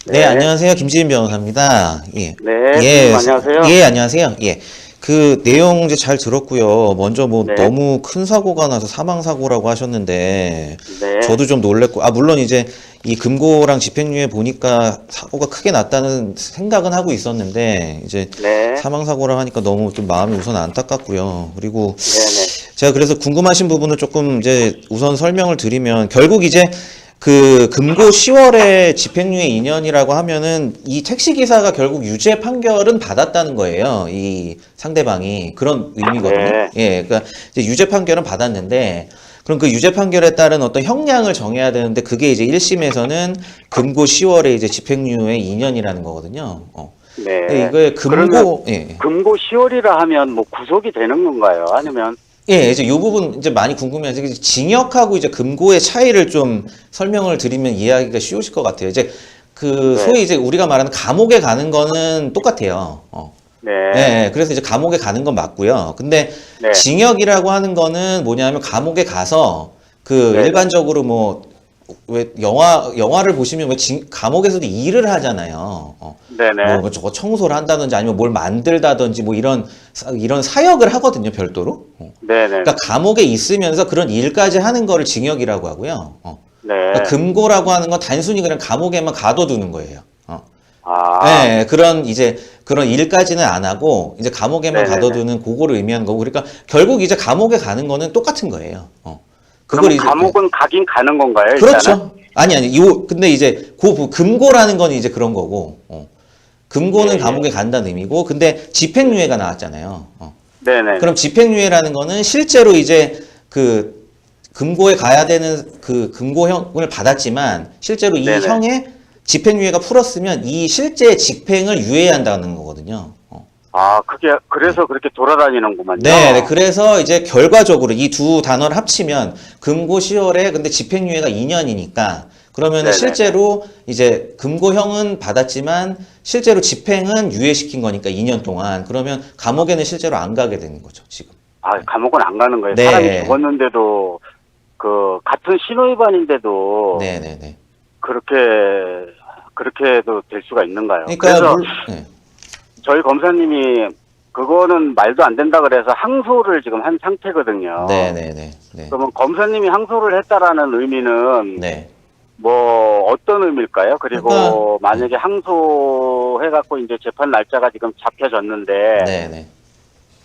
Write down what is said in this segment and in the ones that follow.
네, 네, 안녕하세요. 김지인 변호사입니다. 예. 네, 예, 선생님 안녕하세요. 예, 안녕하세요. 예. 그 내용 이제 잘 들었고요. 먼저 뭐 네, 너무 큰 사고가 나서 사망사고라고 하셨는데, 네, 저도 좀 놀랬고, 물론 이제 이 금고랑 집행유예 보니까 사고가 크게 났다는 생각은 하고 있었는데, 이제 네, 사망사고라 하니까 너무 좀 마음이 우선 안타깝고요. 그리고 네, 네, 제가 그래서 궁금하신 부분을 조금 이제 우선 설명을 드리면, 결국 이제 그 금고 10월에 집행유예 2년이라고 하면은 이 택시기사가 결국 유죄 판결은 받았다는 거예요. 이 상대방이. 그런 의미거든요. 네, 예, 그러니까 이제 유죄 판결은 받았는데, 그럼 그 유죄 판결에 따른 어떤 형량을 정해야 되는데, 그게 이제 1심에서는 금고 10월에 이제 집행유예 2년이라는 거거든요. 근데 네. 이거에 그러면 금고, 예. 금고 10월이라 하면 뭐 구속이 되는 건가요? 아니면, 예, 이제 이 부분 이제 많이 궁금해서 징역하고 이제 금고의 차이를 좀 설명을 드리면 이해하기가 쉬우실 것 같아요. 이제 그 네, 소위 이제 우리가 말하는 감옥에 가는 거는 똑같아요. 네, 예, 예. 그래서 이제 감옥에 가는 건 맞고요. 근데 네, 징역이라고 하는 거는 뭐냐면 감옥에 가서 그 네, 네, 일반적으로 뭐 왜 영화를 보시면 왜 감옥에서도 일을 하잖아요. 네, 네, 뭐 저거 청소를 한다든지 아니면 뭘 만들다든지 뭐 이런 사역을 하거든요, 별도로. 네, 네, 그러니까 감옥에 있으면서 그런 일까지 하는 거를 징역이라고 하고요. 그러니까 네. 금고라고 하는 건 단순히 그냥 감옥에만 가둬두는 거예요. 아, 예, 그런 이제 그런 일까지는 안 하고 이제 감옥에만 네, 네, 네. 가둬두는 그거를 의미하는 거고, 그러니까 결국 이제 감옥에 가는 거는 똑같은 거예요. 그걸 그러면 이제 예. 감옥은 가긴 가는 건가요, 일단은? 그렇죠. 아니 근데 이제 금고라는 건 이제 그런 거고, 예, 금고는 예. 감옥에 간다는 의미고, 근데 집행유예가 나왔잖아요. 네, 네, 그럼 네, 집행유예라는 거는 실제로 이제 그 금고에 가야 되는 그 금고형을 받았지만 실제로 이 네, 네. 형에 집행유예가 풀었으면 이 실제 집행을 유예한다는 거거든요. 아, 네. 그래서 그렇게 네, 네. 돌아다니는구만요. 그래서 이제 결과적으로 이 두 단어를 합치면 금고 10월에 근데 집행유예가 2년이니까 그러면은 네, 네, 네. 실제로 이제 금고형은 받았지만 실제로 집행은 유예시킨 거니까 2년 동안 그러면 감옥에는 실제로 안 가게 되는 거죠, 지금. 아, 네. 감옥은 안 가는 거예요. 사람이 네. 죽었는데도 같은 신호위반인데도 네, 네, 네. 그렇게도 될 수가 있는가요? 그러니까 그래서 네. 저희 검사님이 그거는 말도 안 된다 그래서 항소를 지금 한 상태거든요. 네, 네, 네. 네. 그러면 검사님이 항소를 했다라는 의미는 네. 뭐 어떤 의미일까요? 그러니까 그리고 만약에 항소해갖고 이제 재판 날짜가 지금 잡혀졌는데 네, 네.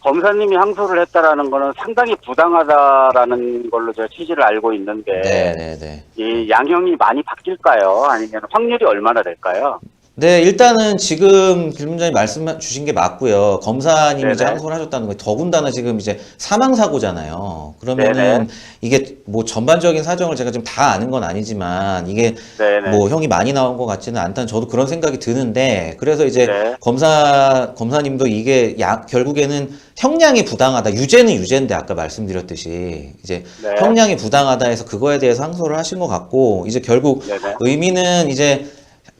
검사님이 항소를 했다라는 거는 상당히 부당하다라는 걸로 제가 취지를 알고 네, 있는데 네, 네. 이 양형이 많이 바뀔까요? 아니면 확률이 얼마나 될까요? 네, 일단은 지금 질문자님 말씀 주신 게 맞고요. 검사님이 이제 네네. 항소를 하셨다는 거예요. 더군다나 지금 이제 사망사고잖아요. 네네. 그러면은 이게 뭐 전반적인 사정을 제가 지금 다 아는 건 아니지만 이게 네네. 뭐 형이 많이 나온 것 같지는 않다는 저도 그런 생각이 드는데 그래서 이제 네. 검사님도 이게 결국에는 형량이 부당하다. 유죄는 유죄인데 아까 말씀드렸듯이 이제 네. 형량이 부당하다 해서 그거에 대해서 항소를 하신 것 같고 이제 결국 네네. 의미는 이제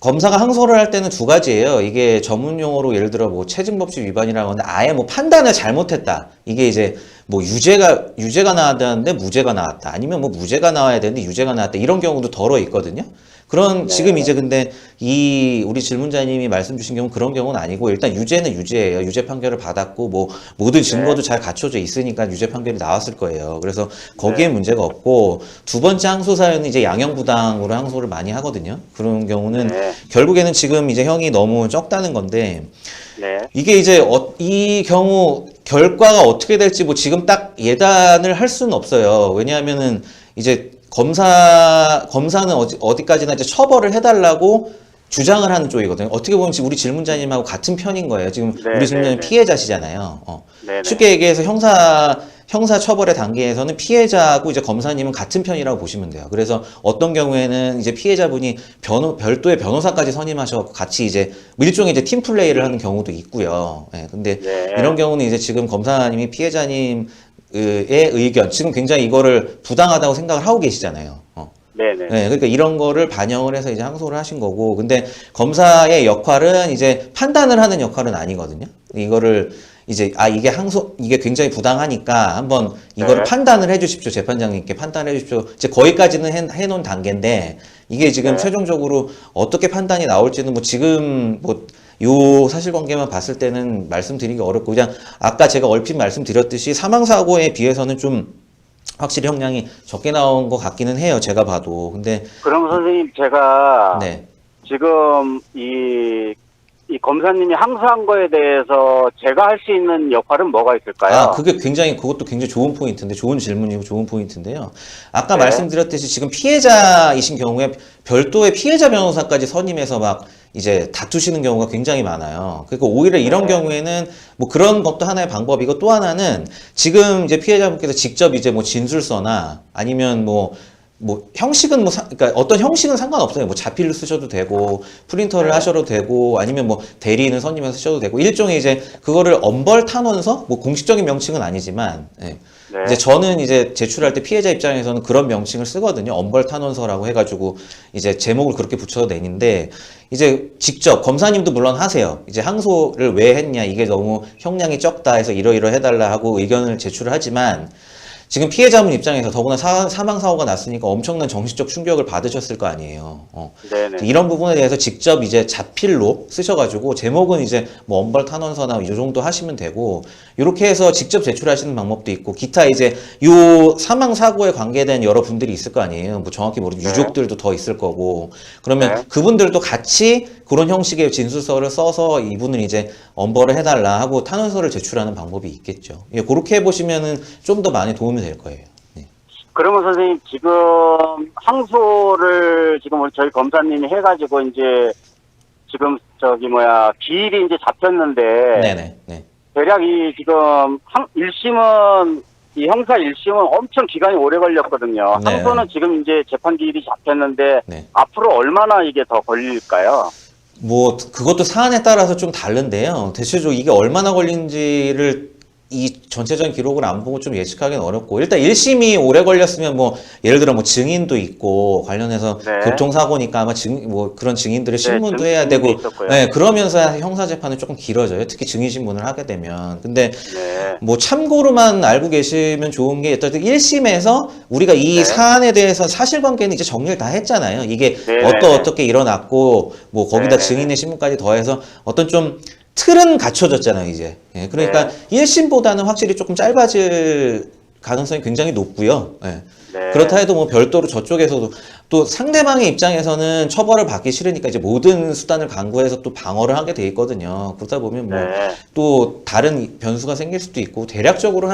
검사가 항소를 할 때는 두 가지예요. 이게 전문 용어로 예를 들어 뭐 체증법칙 위반이라고 하는데 아예 뭐 판단을 잘못했다. 이게 이제 뭐 유죄가 나왔다는데 무죄가 나왔다. 아니면 뭐 무죄가 나와야 되는데 유죄가 나왔다. 이런 경우도 덜어 있거든요. 그런 지금 네. 이제 근데 이 우리 질문자님이 말씀 주신 경우는 그런 경우는 아니고 일단 유죄는 유죄예요. 유죄 판결을 받았고 뭐 모든 네. 증거도 잘 갖춰져 있으니까 유죄 판결이 나왔을 거예요. 그래서 거기에 네. 문제가 없고 두 번째 항소 사연은 이제 양형부당으로 항소를 많이 하거든요. 그런 경우는 네. 결국에는 지금 이제 형이 너무 적다는 건데 네. 이게 이제 이 경우 결과가 어떻게 될지 뭐 지금 딱 예단을 할 수는 없어요. 왜냐하면은 이제 검사는 어디까지나 이제 처벌을 해달라고 주장을 하는 쪽이거든요. 어떻게 보면 지금 우리 질문자님하고 같은 편인 거예요. 지금 네. 우리 네. 질문자님 네. 피해자시잖아요. 네. 네. 쉽게 얘기해서 형사 처벌의 단계에서는 피해자하고 이제 검사님은 같은 편이라고 보시면 돼요. 그래서 어떤 경우에는 이제 피해자분이 별도의 변호사까지 선임하셔서 같이 이제 일종의 이제 팀 플레이를 하는 경우도 있고요. 예, 근데 네. 이런 경우는 이제 지금 검사님이 피해자님 의 의견, 지금 굉장히 이거를 부당하다고 생각을 하고 계시잖아요. 네네. 네, 그러니까 이런 거를 반영을 해서 이제 항소를 하신 거고, 근데 검사의 역할은 이제 판단을 하는 역할은 아니거든요. 이거를 이제 이게 굉장히 부당하니까 한번 이거를 네. 판단을 해주십시오. 재판장님께 판단을 해주십시오. 이제 거기까지는 해놓은 단계인데 이게 지금 네. 최종적으로 어떻게 판단이 나올지는 뭐 지금 뭐 요 사실관계만 봤을 때는 말씀드리기 어렵고 그냥 아까 제가 얼핏 말씀드렸듯이 사망사고에 비해서는 좀 확실히 형량이 적게 나온 것 같기는 해요. 제가 봐도. 근데 그럼 선생님 제가 네. 지금 이 검사님이 항소한 거에 대해서 제가 할 수 있는 역할은 뭐가 있을까요? 그것도 굉장히 좋은 포인트인데, 좋은 질문이고 좋은 포인트인데요. 아까 네. 말씀드렸듯이 지금 피해자이신 경우에 별도의 피해자 변호사까지 선임해서 막 이제 다투시는 경우가 굉장히 많아요. 그러니까 오히려 이런 네. 경우에는 뭐 그런 것도 하나의 방법이고 또 하나는 지금 이제 피해자분께서 직접 이제 뭐 진술서나 아니면 뭐 형식은 그러니까 어떤 형식은 상관없어요. 뭐 자필로 쓰셔도 되고, 프린터를 네. 하셔도 되고, 아니면 뭐 대리인을 선임해서 쓰셔도 되고, 일종의 이제 그거를 엄벌 탄원서? 뭐 공식적인 명칭은 아니지만, 예. 네. 이제 저는 이제 제출할 때 피해자 입장에서는 그런 명칭을 쓰거든요. 엄벌 탄원서라고 해가지고 이제 제목을 그렇게 붙여서 내는데, 이제 직접 검사님도 물론 하세요. 이제 항소를 왜 했냐, 이게 너무 형량이 적다 해서 이러이러 해달라 하고 의견을 제출을 하지만, 지금 피해자분 입장에서 더구나 사망사고가 났으니까 엄청난 정신적 충격을 받으셨을 거 아니에요. 네네. 이런 부분에 대해서 직접 이제 자필로 쓰셔가지고 제목은 이제 뭐 엄벌 탄원서나 이 정도 하시면 되고 이렇게 해서 직접 제출하시는 방법도 있고 기타 이제 요 사망사고에 관계된 여러 분들이 있을 거 아니에요. 뭐 정확히 모르는 네. 유족들도 더 있을 거고 그러면 네. 그분들도 같이 그런 형식의 진술서를 써서 이분을 이제 엄벌을 해달라 하고 탄원서를 제출하는 방법이 있겠죠. 예, 그렇게 해보시면은 좀 더 많이 도움이 될 거예요. 네. 그러면 선생님 지금 항소를 지금 우리 저희 검사님이 해가지고 이제 지금 기일이 이제 잡혔는데 네네. 네. 대략 이 지금 1심은 이 형사 1심은 엄청 기간이 오래 걸렸거든요. 네. 항소는 지금 이제 재판 기일이 잡혔는데 네. 앞으로 얼마나 이게 더 걸릴까요? 뭐 그것도 사안에 따라서 좀 다른데요. 대체적으로 이게 얼마나 걸린지를 이 전체적인 기록을 안 보고 좀 예측하기는 어렵고 일단 1심이 오래 걸렸으면 뭐 예를 들어 뭐 증인도 있고 관련해서 네. 교통사고니까 아마 그런 증인들의 신문도 해야 되고 있었고요. 네, 그러면서 형사 재판은 조금 길어져요. 특히 증인 신문을 하게 되면. 근데 네. 뭐 참고로만 알고 계시면 좋은 게 일단 1심에서 우리가 이 네. 사안에 대해서 사실관계는 이제 정리를 다 했잖아요. 이게 네. 어떻게 일어났고 뭐 거기다 네. 증인의 신문까지 더해서 어떤 좀 틀은 갖춰졌잖아요, 이제. 예, 그러니까 1심보다는 확실히 조금 짧아질 가능성이 굉장히 높고요. 예. 네. 그렇다 해도 뭐 별도로 저쪽에서도 또 상대방의 입장에서는 처벌을 받기 싫으니까 이제 모든 수단을 강구해서 또 방어를 하게 돼 있거든요. 그러다 보면 뭐 네. 또 다른 변수가 생길 수도 있고 대략적으로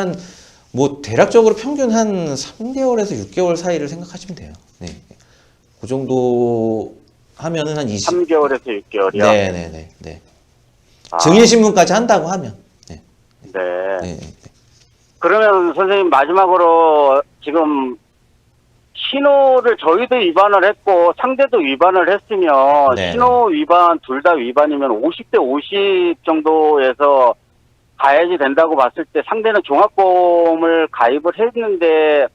대략적으로 평균 한 3개월에서 6개월 사이를 생각하시면 돼요. 네. 그 정도 하면은 한 3개월에서 6개월이요? 네네네. 네. 아, 증인신문까지 한다고 하면. 네. 네. 네. 그러면 선생님 마지막으로 지금 신호를 저희도 위반을 했고 상대도 위반을 했으면 네. 신호 위반 둘 다 위반이면 50대 50 정도에서 가야지 된다고 봤을 때 상대는 종합보험을 가입을 했는데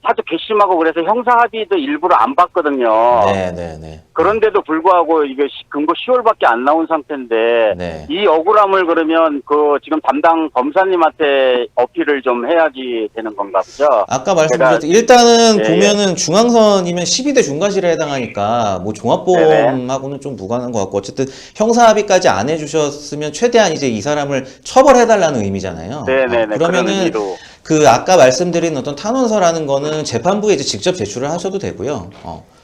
하도 괘씸하고 그래서 형사합의도 일부러 안 받거든요. 네네네. 그런데도 불구하고 이게 금고 10월밖에 안 나온 상태인데 네. 이 억울함을 그러면 지금 담당 검사님한테 어필을 좀 해야지 되는 건가 보죠? 아까 말씀드렸듯이 일단은 예, 보면은 중앙선이면 12대 중과실에 해당하니까 뭐 종합보험하고는 좀 무관한 것 같고 어쨌든 형사합의까지 안 해주셨으면 최대한 이제 이 사람을 처벌해달라는 의미잖아요. 네네네. 그런 그러면은 의미로. 그 아까 말씀드린 어떤 탄원서라는 거는 재판부에 이제 직접 제출을 하셔도 되고요.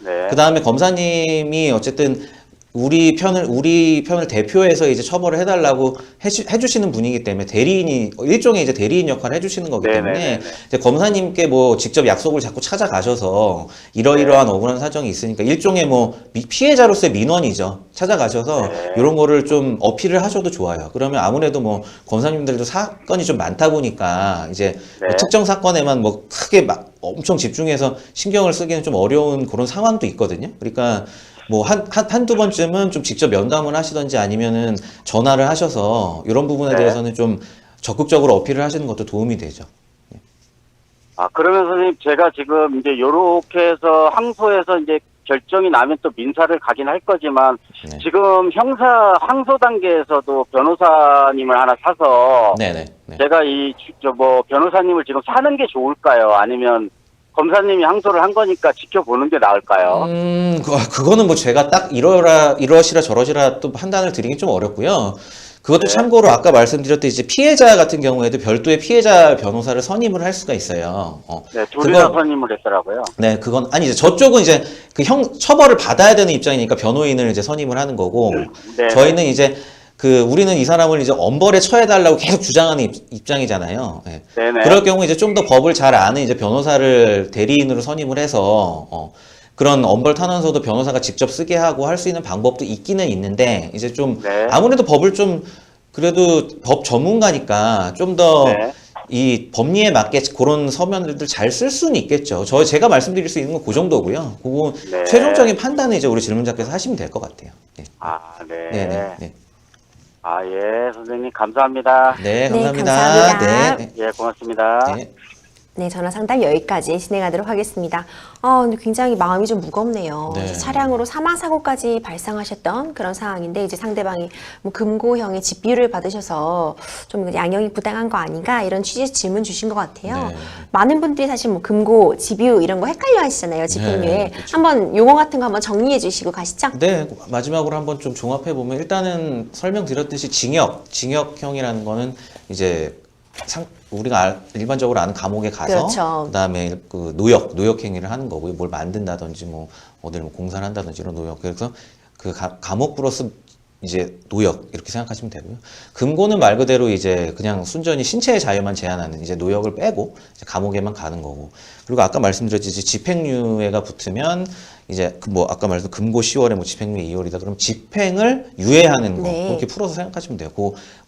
네. 그 다음에 검사님이 어쨌든 우리 편을 대표해서 이제 처벌을 해달라고 해주시는 분이기 때문에 일종의 이제 대리인 역할을 해주시는 거기 때문에 네네네네. 이제 검사님께 뭐 직접 약속을 자꾸 찾아가셔서 이러이러한 억울한 사정이 있으니까 일종의 뭐 피해자로서의 민원이죠. 찾아가셔서 네. 이런 거를 좀 어필을 하셔도 좋아요. 그러면 아무래도 뭐 검사님들도 사건이 좀 많다 보니까 이제 뭐 네. 특정 사건에만 뭐 크게 막 엄청 집중해서 신경을 쓰기는 좀 어려운 그런 상황도 있거든요. 그러니까 뭐 한두 번쯤은 좀 직접 면담을 하시던지 아니면은 전화를 하셔서 이런 부분에 네. 대해서는 좀 적극적으로 어필을 하시는 것도 도움이 되죠. 그러면 선생님 제가 지금 이제 요렇게 해서 항소해서 이제 결정이 나면 또 민사를 가긴 할 거지만 네. 지금 형사 항소 단계에서도 변호사님을 하나 사서 네네. 네. 제가 변호사님을 지금 사는 게 좋을까요? 아니면 검사님이 항소를 한 거니까 지켜보는 게 나을까요? 그거는 뭐 제가 딱 이러시라 저러시라 또 판단을 드리긴 좀 어렵고요. 그것도 네. 참고로 아까 말씀드렸듯이 이제 피해자 같은 경우에도 별도의 피해자 변호사를 선임을 할 수가 있어요. 네, 둘이나 그건- 선임을 했더라고요. 네, 그건 아니 이제 저쪽은 이제 그 처벌을 받아야 되는 입장이니까 변호인을 이제 선임을 하는 거고 네. 저희는 이제 우리는 이 사람을 이제 엄벌에 처해달라고 계속 주장하는 입장이잖아요. 네. 네네. 그럴 경우 이제 좀 더 법을 잘 아는 이제 변호사를 대리인으로 선임을 해서 그런 엄벌 탄원서도 변호사가 직접 쓰게 하고 할 수 있는 방법도 있기는 있는데 이제 좀 네. 아무래도 법을 좀 그래도 법 전문가니까 좀 더 네. 이 법리에 맞게 그런 서면들을 잘 쓸 수는 있겠죠. 제가 말씀드릴 수 있는 건 그 정도고요. 그거 네. 최종적인 판단은 이제 우리 질문자께서 하시면 될 것 같아요. 네. 아, 네. 네네. 네. 아, 예, 선생님 감사합니다. 네, 네, 감사합니다. 감사합니다. 네. 예, 고맙습니다. 네. 네, 전화 상담 여기까지 진행하도록 하겠습니다. 근데 굉장히 마음이 좀 무겁네요. 네. 이제 차량으로 사망사고까지 발생하셨던 그런 상황인데, 이제 상대방이 뭐 금고형의 집비율을 받으셔서 좀 양형이 부당한 거 아닌가, 이런 취지의 질문 주신 것 같아요. 네. 많은 분들이 사실 뭐 금고, 집유 이런 거 헷갈려 하시잖아요, 집행유예. 네, 그렇죠. 한번 용어 같은 거 한번 정리해 주시고 가시죠. 네, 마지막으로 한번 좀 종합해 보면 일단은 설명드렸듯이 징역형이라는 거는 이제 우리가 일반적으로 아는 감옥에 가서 그렇죠. 그다음에 그 노역 행위를 하는 거고요. 뭘 만든다든지 뭐 어딜 뭐 공사를 한다든지 이런 노역. 그래서 그 감옥 플러스 이제 노역 이렇게 생각하시면 되고요. 금고는 말 그대로 이제 그냥 순전히 신체의 자유만 제한하는 이제 노역을 빼고 이제 감옥에만 가는 거고. 그리고 아까 말씀드렸듯이 집행유예가 붙으면 이제 아까 말했던 금고 10월에 뭐 집행유예 2월이다. 그럼 집행을 유예하는 거 네. 그렇게 풀어서 생각하시면 돼요.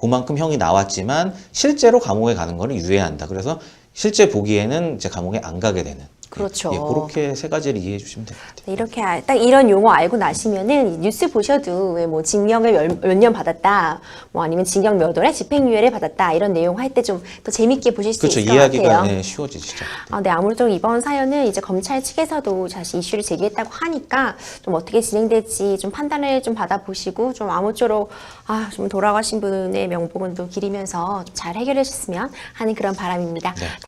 그만큼 형이 나왔지만 실제로 감옥에 가는 거는 유예한다. 그래서 실제 보기에는 이제 감옥에 안 가게 되는. 그렇죠. 예, 그렇게 세 가지를 이해해 주시면 될 것 같아요. 네, 이렇게 딱 이런 용어 알고 나시면은 뉴스 보셔도 왜 뭐 징역을 몇 년 받았다, 뭐 아니면 징역 몇 월에 집행유예를 받았다 이런 내용 할 때 좀 더 재밌게 보실 수 그렇죠. 있을 것 이해하기가 같아요. 네, 쉬워지시죠. 네, 아무래도 이번 사연은 이제 검찰 측에서도 사실 이슈를 제기했다고 하니까 좀 어떻게 진행될지 좀 판단을 좀 받아보시고 좀 아무쪼록 좀 돌아가신 분의 명복은 또 기리면서 좀 잘 해결하셨으면 하는 그런 바람입니다. 네.